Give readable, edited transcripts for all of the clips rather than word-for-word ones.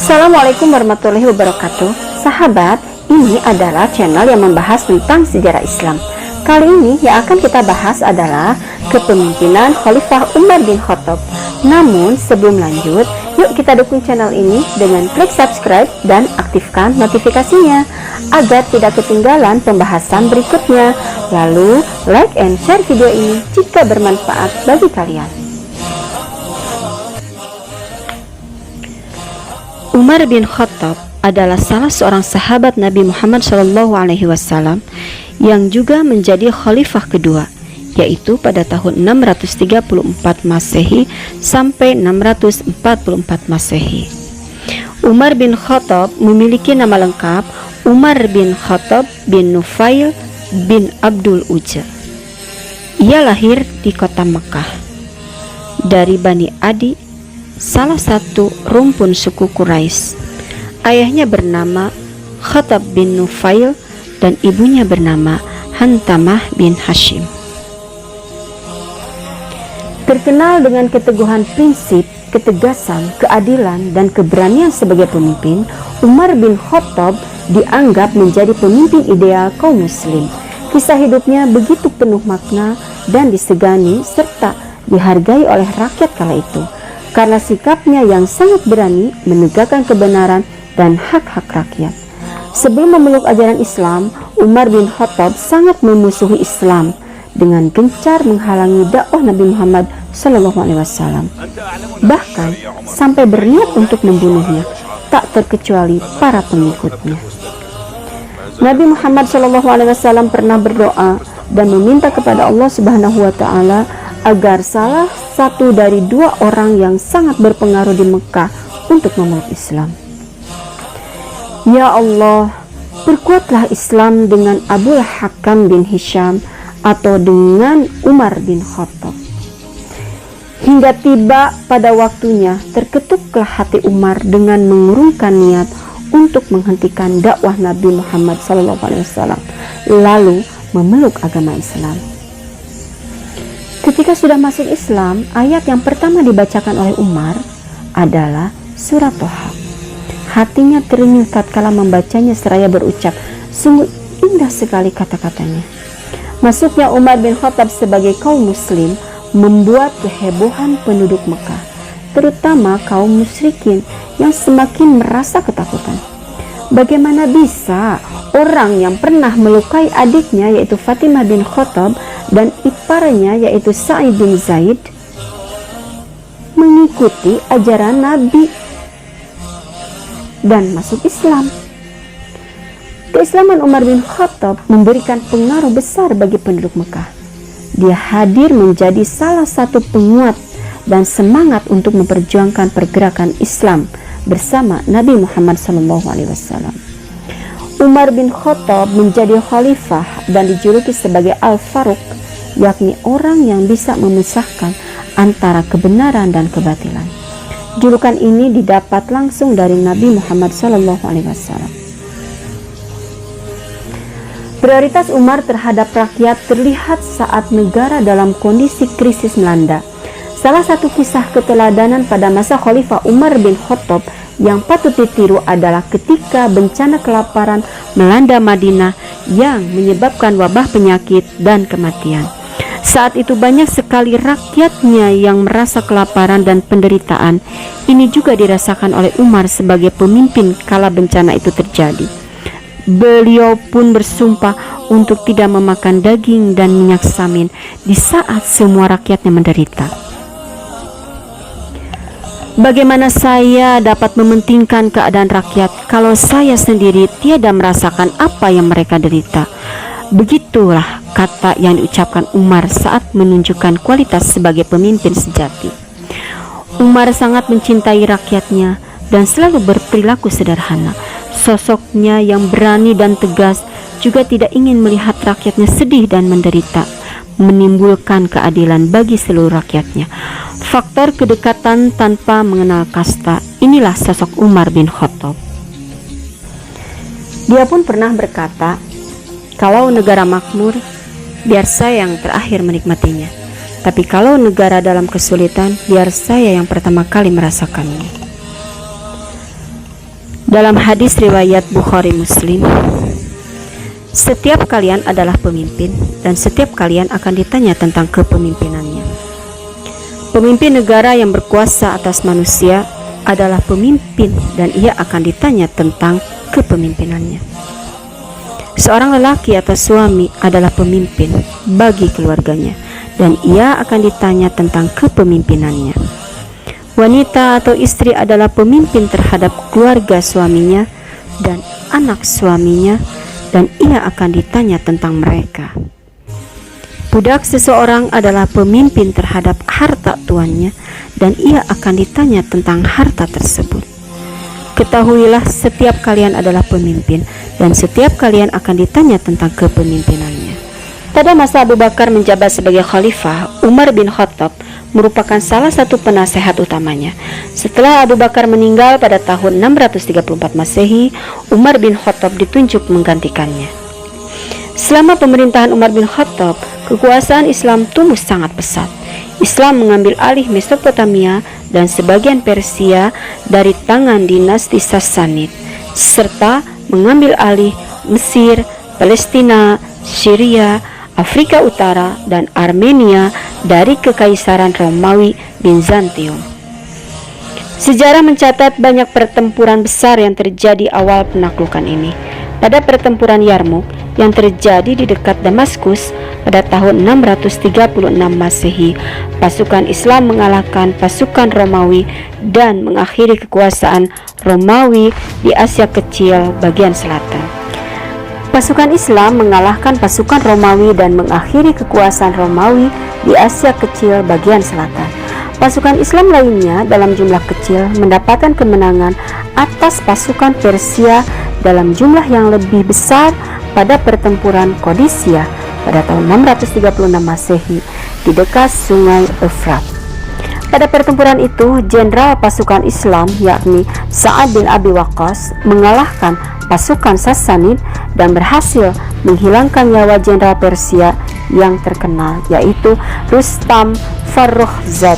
Assalamualaikum warahmatullahi wabarakatuh. Sahabat, ini adalah channel yang membahas tentang sejarah Islam. Kali ini yang akan kita bahas adalah kepemimpinan Khalifah Umar bin Khattab. Namun sebelum lanjut, yuk kita dukung channel ini dengan klik subscribe dan aktifkan notifikasinya agar tidak ketinggalan pembahasan berikutnya. Lalu like and share video ini jika bermanfaat bagi kalian. Umar bin Khattab adalah salah seorang sahabat Nabi Muhammad SAW yang juga menjadi khalifah kedua, yaitu pada tahun 634 Masehi sampai 644 Masehi. Umar bin Khattab memiliki nama lengkap Umar bin Khattab bin Nufail bin Abdul Uzza. Ia lahir di kota Mekah dari Bani Adi, salah satu rumpun suku Quraisy. Ayahnya bernama Khattab bin Nufail dan ibunya bernama Hantamah bin Hashim. Terkenal dengan keteguhan prinsip, ketegasan, keadilan, dan keberanian sebagai pemimpin, Umar bin Khattab dianggap menjadi pemimpin ideal kaum muslim. Kisah hidupnya begitu penuh makna dan disegani serta dihargai oleh rakyat kala itu, karena sikapnya yang sangat berani menegakkan kebenaran dan hak-hak rakyat. Sebelum memeluk ajaran Islam, Umar bin Khattab sangat memusuhi Islam dengan gencar menghalangi dakwah Nabi Muhammad SAW. Bahkan sampai berniat untuk membunuhnya, tak terkecuali para pengikutnya. Nabi Muhammad SAW pernah berdoa dan meminta kepada Allah Subhanahu wa Ta'ala agar salah satu dari dua orang yang sangat berpengaruh di Mekah untuk memeluk Islam. Ya Allah, perkuatlah Islam dengan Abul Hakam bin Hisham atau dengan Umar bin Khattab. Hingga tiba pada waktunya, terketuklah hati Umar dengan mengurungkan niat untuk menghentikan dakwah Nabi Muhammad SAW, lalu memeluk agama Islam. Ketika sudah masuk Islam, ayat yang pertama dibacakan oleh Umar adalah surat Toha. Hatinya terenyuh tatkala membacanya seraya berucap, sungguh indah sekali kata-katanya. Masuknya Umar bin Khattab sebagai kaum muslim membuat kehebohan penduduk Mekah, terutama kaum musyrikin yang semakin merasa ketakutan. Bagaimana bisa orang yang pernah melukai adiknya yaitu Fatimah bin Khattab dan iparnya yaitu Sa'id bin Zaid mengikuti ajaran Nabi dan masuk Islam? Keislaman Umar bin Khattab memberikan pengaruh besar bagi penduduk Mekah. Dia hadir menjadi salah satu penguat dan semangat untuk memperjuangkan pergerakan Islam bersama Nabi Muhammad SAW. Umar bin Khattab menjadi khalifah dan dijuluki sebagai Al-Faruq, yakni orang yang bisa memisahkan antara kebenaran dan kebatilan. Julukan ini didapat langsung dari Nabi Muhammad SAW. Prioritas Umar terhadap rakyat terlihat saat negara dalam kondisi krisis melanda. Salah satu kisah keteladanan pada masa Khalifah Umar bin Khattab yang patut ditiru adalah ketika bencana kelaparan melanda Madinah yang menyebabkan wabah penyakit dan kematian. Saat itu banyak sekali rakyatnya yang merasa kelaparan dan penderitaan. Ini juga dirasakan oleh Umar sebagai pemimpin kala bencana itu terjadi. Beliau pun bersumpah untuk tidak memakan daging dan minyak samin di saat semua rakyatnya menderita. Bagaimana saya dapat mementingkan keadaan rakyat kalau saya sendiri tiada merasakan apa yang mereka derita? Begitulah kata yang diucapkan Umar saat menunjukkan kualitas sebagai pemimpin sejati. Umar sangat mencintai rakyatnya dan selalu berperilaku sederhana. Sosoknya yang berani dan tegas juga tidak ingin melihat rakyatnya sedih dan menderita, menimbulkan keadilan bagi seluruh rakyatnya. Faktor kedekatan tanpa mengenal kasta, inilah sosok Umar bin Khattab. Dia pun pernah berkata, kalau negara makmur, biar saya yang terakhir menikmatinya. Tapi kalau negara dalam kesulitan, biar saya yang pertama kali merasakannya. Dalam hadis riwayat Bukhari Muslim, setiap kalian adalah pemimpin dan setiap kalian akan ditanya tentang kepemimpinannya. Pemimpin negara yang berkuasa atas manusia adalah pemimpin dan ia akan ditanya tentang kepemimpinannya. Seorang lelaki atau suami adalah pemimpin bagi keluarganya dan ia akan ditanya tentang kepemimpinannya. Wanita atau istri adalah pemimpin terhadap keluarga suaminya dan anak suaminya dan ia akan ditanya tentang mereka. Budak seseorang adalah pemimpin terhadap harta tuannya dan ia akan ditanya tentang harta tersebut. Ketahuilah setiap kalian adalah pemimpin dan setiap kalian akan ditanya tentang kepemimpinannya. Pada masa Abu Bakar menjabat sebagai khalifah, Umar bin Khattab merupakan salah satu penasehat utamanya. Setelah Abu Bakar meninggal pada tahun 634 Masehi, Umar bin Khattab ditunjuk menggantikannya. Selama pemerintahan Umar bin Khattab, kekuasaan Islam tumbuh sangat pesat. Islam mengambil alih Mesopotamia dan sebagian Persia dari tangan dinasti Sassanid, serta mengambil alih Mesir, Palestina, Syria, Afrika Utara, dan Armenia dari Kekaisaran Romawi Bizantium. Sejarah mencatat banyak pertempuran besar yang terjadi awal penaklukan ini. Pada pertempuran Yarmuk yang terjadi di dekat Damaskus pada tahun 636 Masehi, pasukan Islam mengalahkan pasukan Romawi dan mengakhiri kekuasaan Romawi di Asia Kecil bagian selatan. Pasukan Islam mengalahkan pasukan Romawi dan mengakhiri kekuasaan Romawi di Asia Kecil bagian selatan. Pasukan Islam lainnya dalam jumlah kecil mendapatkan kemenangan atas pasukan Persia dalam jumlah yang lebih besar pada pertempuran Qadisiyah pada tahun 636 Masehi di dekat sungai Efrat. Pada pertempuran itu, jenderal pasukan Islam yakni Sa'ad bin Abi Waqqas mengalahkan pasukan Sassanid dan berhasil menghilangkan nyawa jenderal Persia yang terkenal, yaitu Rustam Farrukhzad.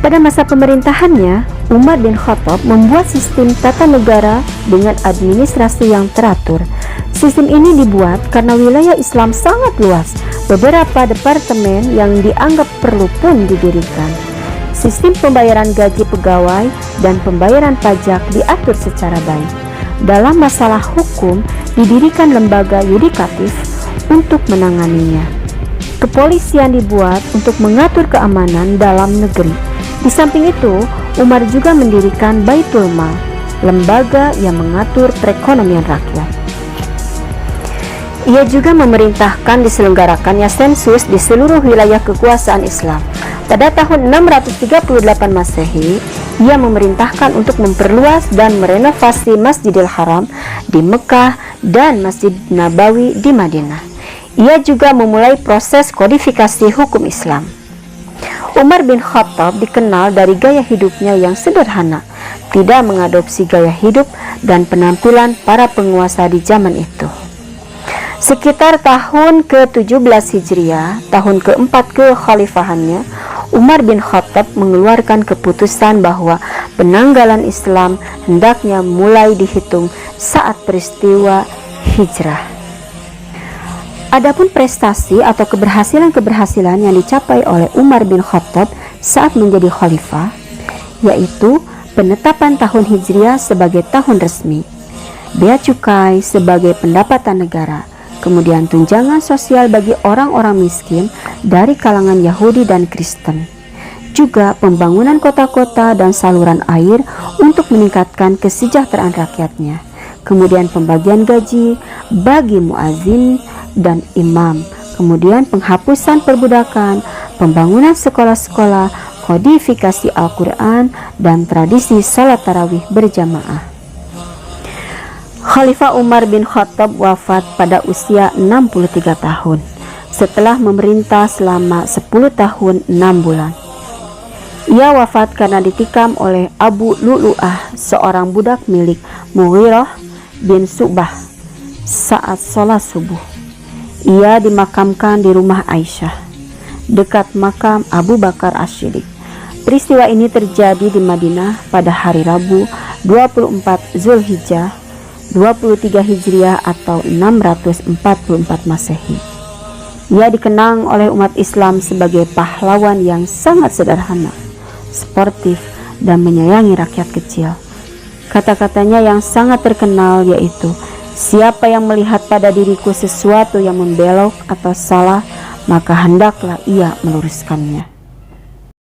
Pada masa pemerintahannya, Umar bin Khattab membuat sistem tata negara dengan administrasi yang teratur. Sistem ini dibuat karena wilayah Islam sangat luas. Beberapa departemen yang dianggap perlu pun didirikan. Sistem pembayaran gaji pegawai dan pembayaran pajak diatur secara baik. Dalam masalah hukum, didirikan lembaga yudikatif untuk menanganinya. Kepolisian dibuat untuk mengatur keamanan dalam negeri. Di samping itu, Umar juga mendirikan Baitul Mal, lembaga yang mengatur perekonomian rakyat. Ia juga memerintahkan diselenggarakannya sensus di seluruh wilayah kekuasaan Islam. Pada tahun 638 Masehi, ia memerintahkan untuk memperluas dan merenovasi Masjidil Haram di Mekah dan Masjid Nabawi di Madinah. Ia juga memulai proses kodifikasi hukum Islam. Umar bin Khattab dikenal dari gaya hidupnya yang sederhana, tidak mengadopsi gaya hidup dan penampilan para penguasa di zaman itu. Sekitar tahun ke-17 Hijriah, tahun keempat kekhalifahannya, Umar bin Khattab mengeluarkan keputusan bahwa penanggalan Islam hendaknya mulai dihitung saat peristiwa hijrah. Adapun prestasi atau keberhasilan-keberhasilan yang dicapai oleh Umar bin Khattab saat menjadi khalifah, yaitu penetapan tahun Hijriah sebagai tahun resmi, bea cukai sebagai pendapatan negara, kemudian tunjangan sosial bagi orang-orang miskin dari kalangan Yahudi dan Kristen, juga pembangunan kota-kota dan saluran air untuk meningkatkan kesejahteraan rakyatnya, kemudian pembagian gaji bagi muazin dan imam, kemudian penghapusan perbudakan, pembangunan sekolah-sekolah, kodifikasi Al-Quran, dan tradisi salat tarawih berjamaah. Khalifah Umar bin Khattab wafat pada usia 63 tahun setelah memerintah selama 10 tahun 6 bulan. Ia wafat karena ditikam oleh Abu Lu'lu'ah, seorang budak milik Mughirah bin Syu'bah saat sholat subuh. Ia dimakamkan di rumah Aisyah, dekat makam Abu Bakar As-Siddiq. Peristiwa ini terjadi di Madinah pada hari Rabu 24 Zulhijjah, 23 Hijriah atau 644 Masehi. Ia dikenang oleh umat Islam sebagai pahlawan yang sangat sederhana, sportif, dan menyayangi rakyat kecil. Kata-katanya yang sangat terkenal yaitu, "Siapa yang melihat pada diriku sesuatu yang membelok atau salah, maka hendaklah ia meluruskannya."